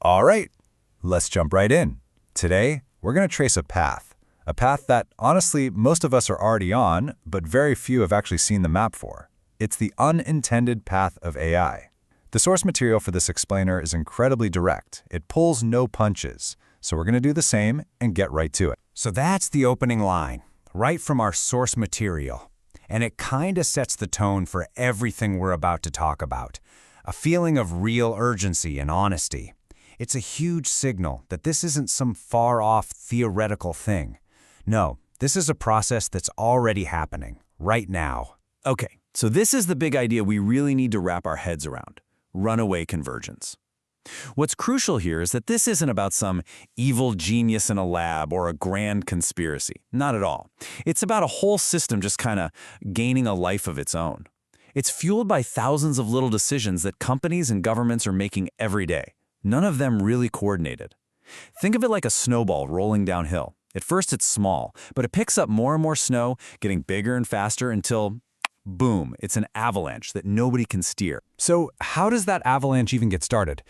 All right, let's jump right in. Today, we're going to trace a path that, honestly, most of us are already on, but very few have actually seen the map for. It's the unintended path of AI. The source material for this explainer is incredibly direct. It pulls no punches. So we're going to do the same and get right to it. So that's the opening line, right from our source material. And it kinda sets the tone for everything we're about to talk about. A feeling of real urgency and honesty. It's a huge signal that this isn't some far-off theoretical thing. No, this is a process that's already happening, right now. Okay, so this is the big idea we really need to wrap our heads around: runaway convergence. What's crucial here is that this isn't about some evil genius in a lab or a grand conspiracy. Not at all. It's about a whole system just kinda gaining a life of its own. It's fueled by thousands of little decisions that companies and governments are making every day. None of them really coordinated. Think of it like a snowball rolling downhill. At first it's small, but it picks up more and more snow, getting bigger and faster until, boom, it's an avalanche that nobody can steer. So how does that avalanche even get started?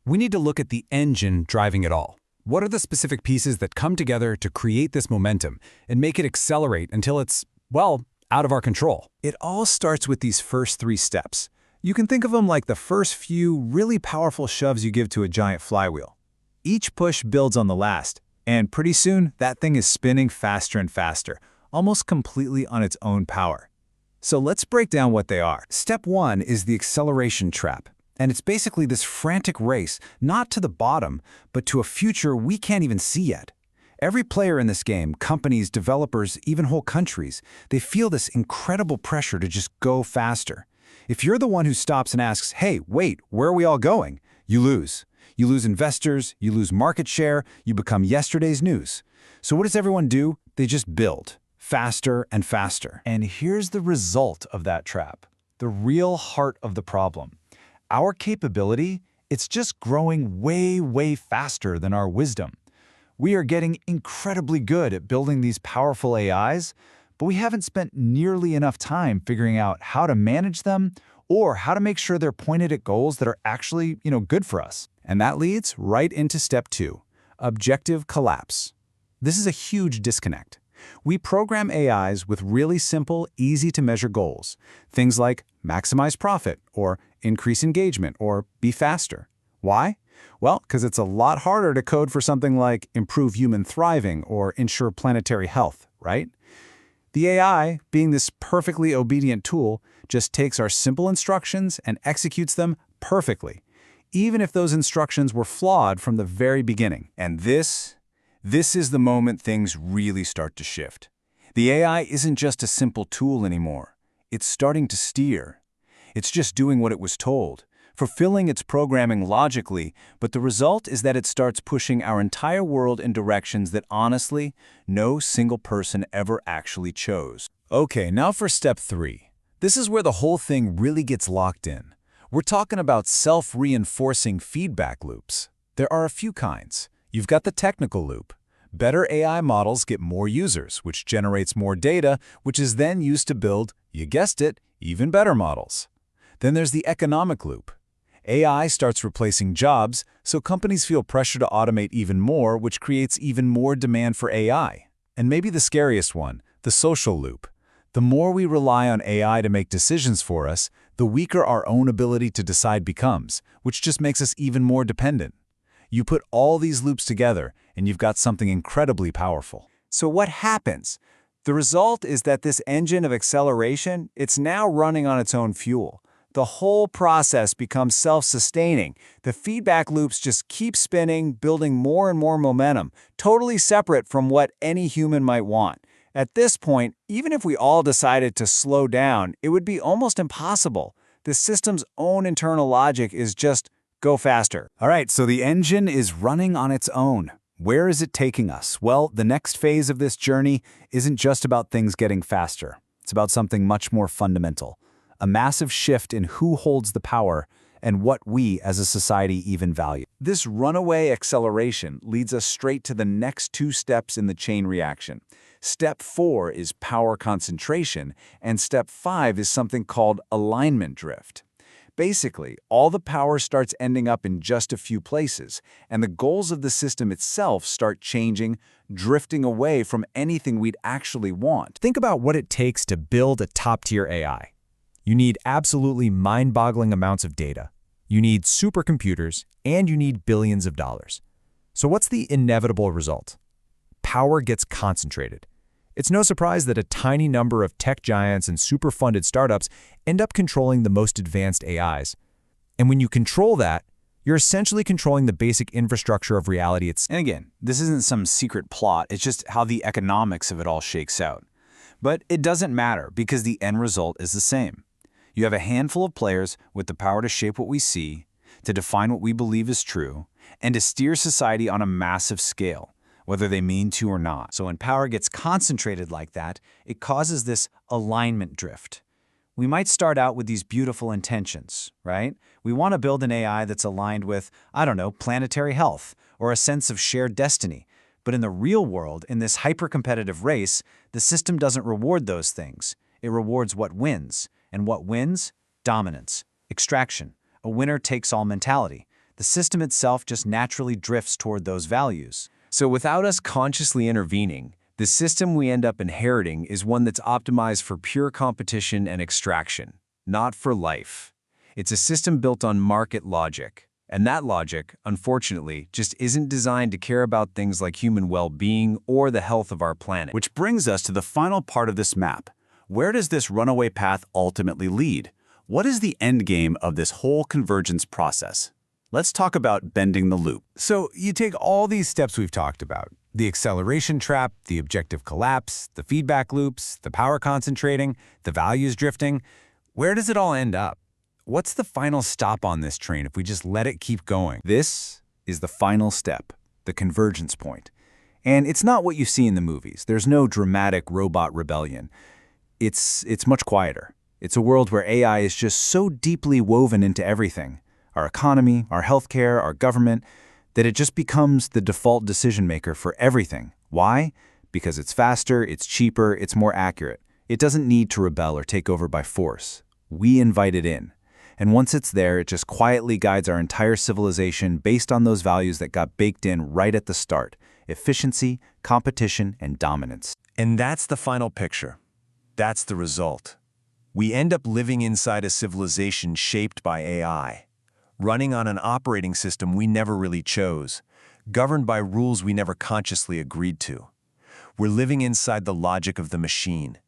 We need to look at the engine driving it all. What are the specific pieces that come together to create this momentum and make it accelerate until it's, well, out of our control? It all starts with these first 3 steps. You can think of them like the first few really powerful shoves you give to a giant flywheel. Each push builds on the last, and pretty soon that thing is spinning faster and faster, almost completely on its own power. So let's break down what they are. Step 1 is the acceleration trap. And it's basically this frantic race, not to the bottom, but to a future we can't even see yet. Every player in this game, companies, developers, even whole countries, they feel this incredible pressure to just go faster. If you're the one who stops and asks, hey, wait, where are we all going? You lose. You lose investors, you lose market share, you become yesterday's news. So what does everyone do? They just build, faster and faster. And here's the result of that trap, the real heart of the problem. Our capability, it's just growing way, way faster than our wisdom. We are getting incredibly good at building these powerful AIs, but we haven't spent nearly enough time figuring out how to manage them or how to make sure they're pointed at goals that are actually, good for us. And that leads right into step 2, objective collapse. This is a huge disconnect. We program AIs with really simple, easy-to-measure goals. Things like maximize profit, or increase engagement, or be faster. Why? Well, because it's a lot harder to code for something like improve human thriving or ensure planetary health, right? The AI, being this perfectly obedient tool, just takes our simple instructions and executes them perfectly, even if those instructions were flawed from the very beginning. And this is the moment things really start to shift. The AI isn't just a simple tool anymore. It's starting to steer. It's just doing what it was told, fulfilling its programming logically, but the result is that it starts pushing our entire world in directions that honestly, no single person ever actually chose. Okay, now for step 3. This is where the whole thing really gets locked in. We're talking about self-reinforcing feedback loops. There are a few kinds. You've got the technical loop. Better AI models get more users, which generates more data, which is then used to build, you guessed it, even better models. Then there's the economic loop. AI starts replacing jobs, so companies feel pressure to automate even more, which creates even more demand for AI. And maybe the scariest one, the social loop. The more we rely on AI to make decisions for us, the weaker our own ability to decide becomes, which just makes us even more dependent. You put all these loops together, and you've got something incredibly powerful. So what happens? The result is that this engine of acceleration, it's now running on its own fuel. The whole process becomes self-sustaining. The feedback loops just keep spinning, building more and more momentum, totally separate from what any human might want. At this point, even if we all decided to slow down, it would be almost impossible. The system's own internal logic is just go faster. All right, so the engine is running on its own. Where is it taking us? Well, the next phase of this journey isn't just about things getting faster. It's about something much more fundamental. A massive shift in who holds the power and what we as a society even value. This runaway acceleration leads us straight to the next 2 steps in the chain reaction. Step 4 is power concentration, and step 5 is something called alignment drift. Basically, all the power starts ending up in just a few places, and the goals of the system itself start changing, drifting away from anything we'd actually want. Think about what it takes to build a top-tier AI. You need absolutely mind-boggling amounts of data. You need supercomputers, and you need billions of dollars. So what's the inevitable result? Power gets concentrated. It's no surprise that a tiny number of tech giants and super-funded startups end up controlling the most advanced AIs. And when you control that, you're essentially controlling the basic infrastructure of reality itself. And again, this isn't some secret plot, it's just how the economics of it all shakes out. But it doesn't matter because the end result is the same. You have a handful of players with the power to shape what we see, to define what we believe is true, and to steer society on a massive scale, whether they mean to or not. So when power gets concentrated like that, it causes this alignment drift. We might start out with these beautiful intentions, right? We want to build an AI that's aligned with, I don't know, planetary health or a sense of shared destiny. But in the real world, in this hyper-competitive race, the system doesn't reward those things. It rewards what wins. And what wins? Dominance, extraction, a winner-takes-all mentality. The system itself just naturally drifts toward those values. So without us consciously intervening, the system we end up inheriting is one that's optimized for pure competition and extraction, not for life. It's a system built on market logic. And that logic, unfortunately, just isn't designed to care about things like human well-being or the health of our planet. Which brings us to the final part of this map. Where does this runaway path ultimately lead? What is the end game of this whole convergence process? Let's talk about bending the loop. So you take all these steps we've talked about, the acceleration trap, the objective collapse, the feedback loops, the power concentrating, the values drifting. Where does it all end up? What's the final stop on this train if we just let it keep going? This is the final step, the convergence point. And it's not what you see in the movies. There's no dramatic robot rebellion. It's much quieter. It's a world where AI is just so deeply woven into everything, our economy, our healthcare, our government, that it just becomes the default decision maker for everything. Why? Because it's faster, it's cheaper, it's more accurate. It doesn't need to rebel or take over by force. We invite it in. And once it's there, it just quietly guides our entire civilization based on those values that got baked in right at the start: efficiency, competition, and dominance. And that's the final picture. That's the result. We end up living inside a civilization shaped by AI, running on an operating system we never really chose, governed by rules we never consciously agreed to. We're living inside the logic of the machine.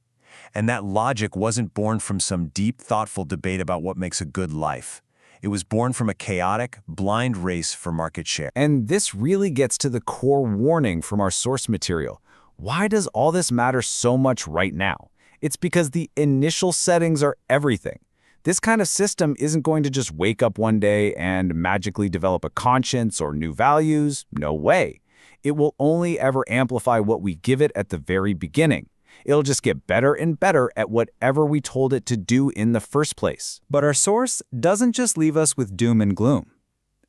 And that logic wasn't born from some deep, thoughtful debate about what makes a good life. It was born from a chaotic, blind race for market share. And this really gets to the core warning from our source material. Why does all this matter so much right now? It's because the initial settings are everything. This kind of system isn't going to just wake up one day and magically develop a conscience or new values. No way. It will only ever amplify what we give it at the very beginning. It'll just get better and better at whatever we told it to do in the first place. But our source doesn't just leave us with doom and gloom.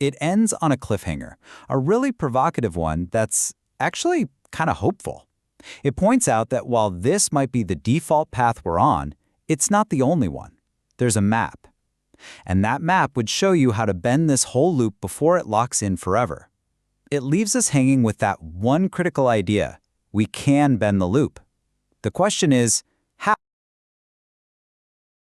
It ends on a cliffhanger, a really provocative one that's actually kind of hopeful. It points out that while this might be the default path we're on, it's not the only one. There's a map. And that map would show you how to bend this whole loop before it locks in forever. It leaves us hanging with that one critical idea: we can bend the loop. The question is,